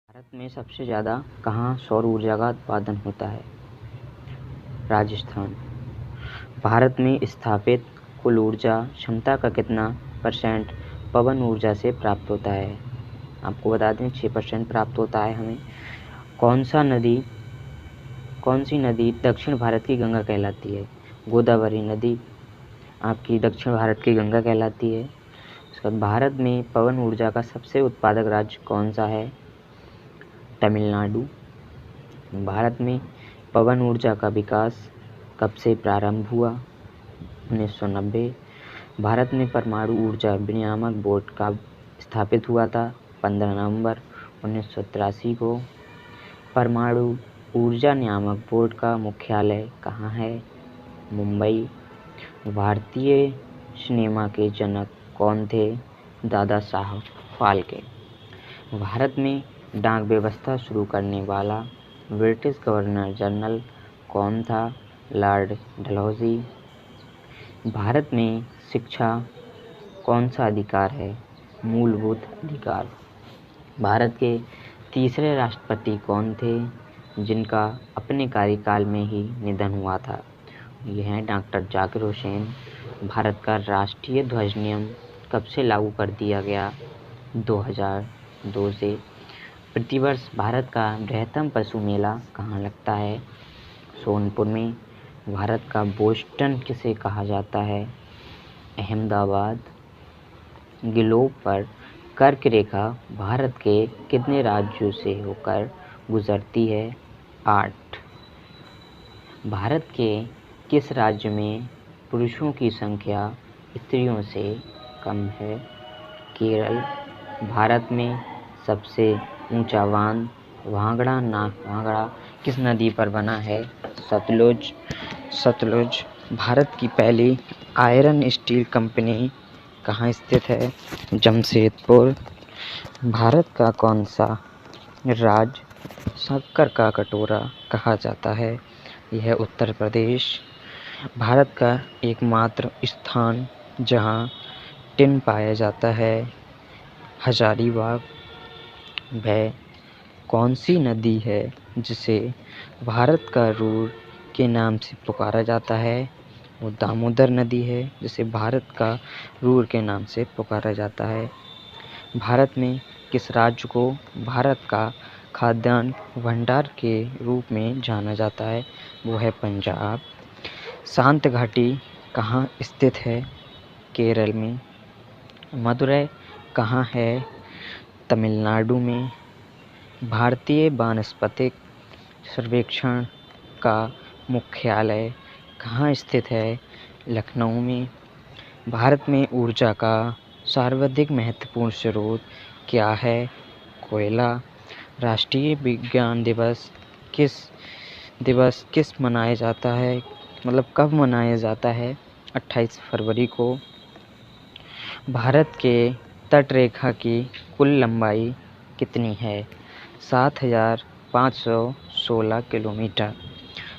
भारत में सबसे ज़्यादा कहाँ सौर ऊर्जा का उत्पादन होता है? राजस्थान। भारत में स्थापित कुल ऊर्जा क्षमता का कितना परसेंट पवन ऊर्जा से प्राप्त होता है? आपको बता दें 6% प्राप्त होता है हमें। कौन सी नदी दक्षिण भारत की गंगा कहलाती है? गोदावरी नदी आपकी दक्षिण भारत की गंगा कहलाती है। उसके बाद भारत में पवन ऊर्जा का सबसे उत्पादक राज्य कौन सा है? तमिलनाडु। भारत में पवन ऊर्जा का विकास कब से प्रारंभ हुआ? 1990। भारत में परमाणु ऊर्जा विनियामक बोर्ड कब स्थापित हुआ था? 15 नवंबर 1983 को। परमाणु ऊर्जा नियामक बोर्ड का मुख्यालय कहाँ है? मुंबई। भारतीय सिनेमा के जनक कौन थे? दादा साहब फाल्के। भारत में डाक व्यवस्था शुरू करने वाला ब्रिटिश गवर्नर जनरल कौन था? लॉर्ड डलहौजी। भारत में शिक्षा कौन सा अधिकार है? मूलभूत अधिकार। भारत के तीसरे राष्ट्रपति कौन थे जिनका अपने कार्यकाल में ही निधन हुआ था? यह हैं डॉक्टर जाकिर हुसैन। भारत का राष्ट्रीय ध्वज नियम कब से लागू कर दिया गया? 2002 से। प्रतिवर्ष भारत का बृहत्तम पशु मेला कहाँ लगता है? सोनपुर में। भारत का बोस्टन किसे कहा जाता है? अहमदाबाद। ग्लोब पर कर्क रेखा भारत के कितने राज्यों से होकर गुजरती है? 8। भारत के किस राज्य में पुरुषों की संख्या स्त्रियों से कम है? केरल। भारत में सबसे ऊंचा बांध भांगड़ा किस नदी पर बना है? सतलुज। भारत की पहली आयरन स्टील कंपनी कहाँ स्थित है? जमशेदपुर। भारत का कौन सा राज्य शक्कर का कटोरा कहा जाता है? यह उत्तर प्रदेश। भारत का एकमात्र स्थान जहाँ टिन पाया जाता है हजारीबाग। वह कौन सी नदी है जिसे भारत का रूर के नाम से पुकारा जाता है? वो दामोदर नदी है जिसे भारत का रूर के नाम से पुकारा जाता है। भारत में किस राज्य को भारत का खाद्यान्न भंडार के रूप में जाना जाता है? वो है पंजाब। शांत घाटी कहाँ स्थित है? केरल में। मदुरै कहाँ है? तमिलनाडु में। भारतीय वानस्पतिक सर्वेक्षण का मुख्यालय कहाँ स्थित है? लखनऊ में। भारत में ऊर्जा का सर्वाधिक महत्वपूर्ण स्रोत क्या है? कोयला। राष्ट्रीय विज्ञान दिवस किस मनाया जाता है, मतलब कब मनाया जाता है? 28 फरवरी को। भारत के तटरेखा की कुल लंबाई कितनी है? 7516 किलोमीटर।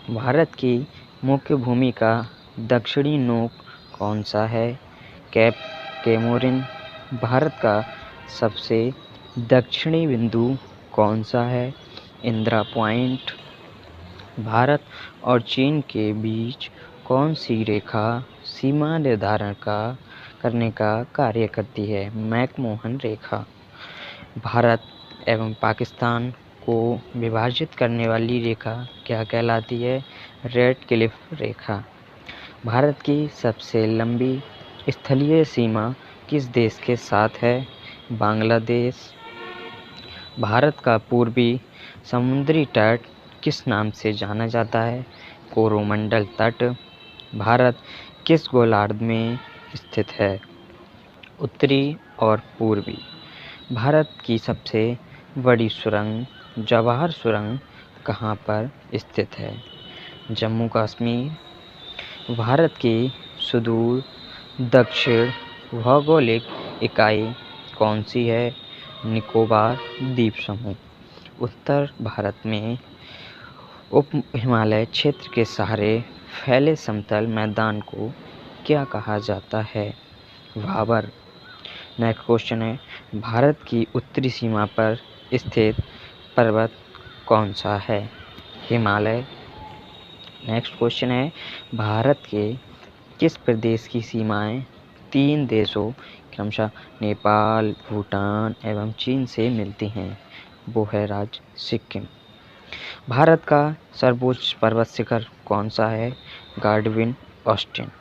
भारत की मुख्य भूमि का दक्षिणी नोक कौन सा है? Cap Comorin. भारत का सबसे दक्षिणी बिंदु कौन सा है? इंदिरा पॉइंट। भारत और चीन के बीच कौन सी रेखा सीमा निर्धारण करने का कार्य करती है? मैकमोहन रेखा। भारत एवं पाकिस्तान को विभाजित करने वाली रेखा क्या कहलाती है? रेड क्लिफ रेखा। भारत की सबसे लंबी स्थलीय सीमा किस देश के साथ है? बांग्लादेश। भारत का पूर्वी समुद्री तट किस नाम से जाना जाता है? कोरोमंडल तट। भारत किस गोलार्ध में स्थित है? उत्तरी और पूर्वी। भारत की सबसे बड़ी सुरंग जवाहर सुरंग कहाँ पर स्थित है? जम्मू कश्मीर। भारत की सुदूर दक्षिण भौगोलिक इकाई कौन सी है? निकोबार द्वीप समूह। उत्तर भारत में उप हिमालय क्षेत्र के सहारे फैले समतल मैदान को क्या कहा जाता है? भाबर। नेक्स्ट क्वेश्चन है, भारत की उत्तरी सीमा पर स्थित पर्वत कौन सा है? हिमालय। नेक्स्ट क्वेश्चन है, भारत के किस प्रदेश की सीमाएं 3 देशों क्रमशः नेपाल, भूटान एवं चीन से मिलती हैं? वो है राज्य सिक्किम। भारत का सर्वोच्च पर्वत शिखर कौन सा है? Godwin Austin.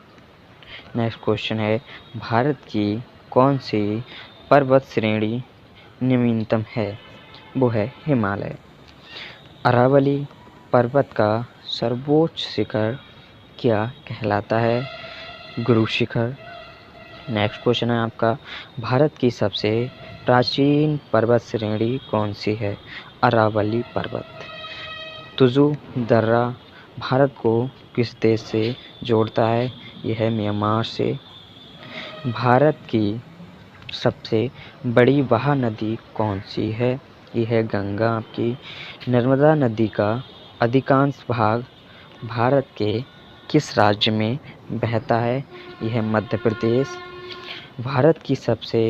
नेक्स्ट क्वेश्चन है, भारत की कौन सी पर्वत श्रेणी नवीनतम है? वो है हिमालय। अरावली पर्वत का सर्वोच्च शिखर क्या कहलाता है? गुरु शिखर। नेक्स्ट क्वेश्चन है आपका, भारत की सबसे प्राचीन पर्वत श्रेणी कौन सी है? अरावली पर्वत। तुजु दर्रा भारत को किस देश से जोड़ता है? यह है म्यांमार से। भारत की सबसे बड़ी महानदी कौन सी है? यह है गंगा आपकी। नर्मदा नदी का अधिकांश भाग भारत के किस राज्य में बहता है? यह है मध्य प्रदेश। भारत की सबसे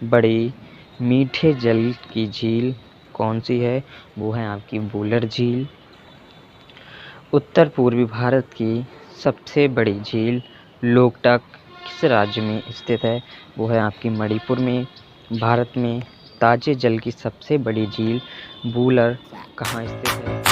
बड़ी मीठे जल की झील कौन सी है? वो है आपकी वुलर झील। उत्तर पूर्वी भारत की सबसे बड़ी झील लोकटक किस राज्य में स्थित है? वो है आपकी मणिपुर में। भारत में ताजे जल की सबसे बड़ी झील वुलर कहाँ स्थित है?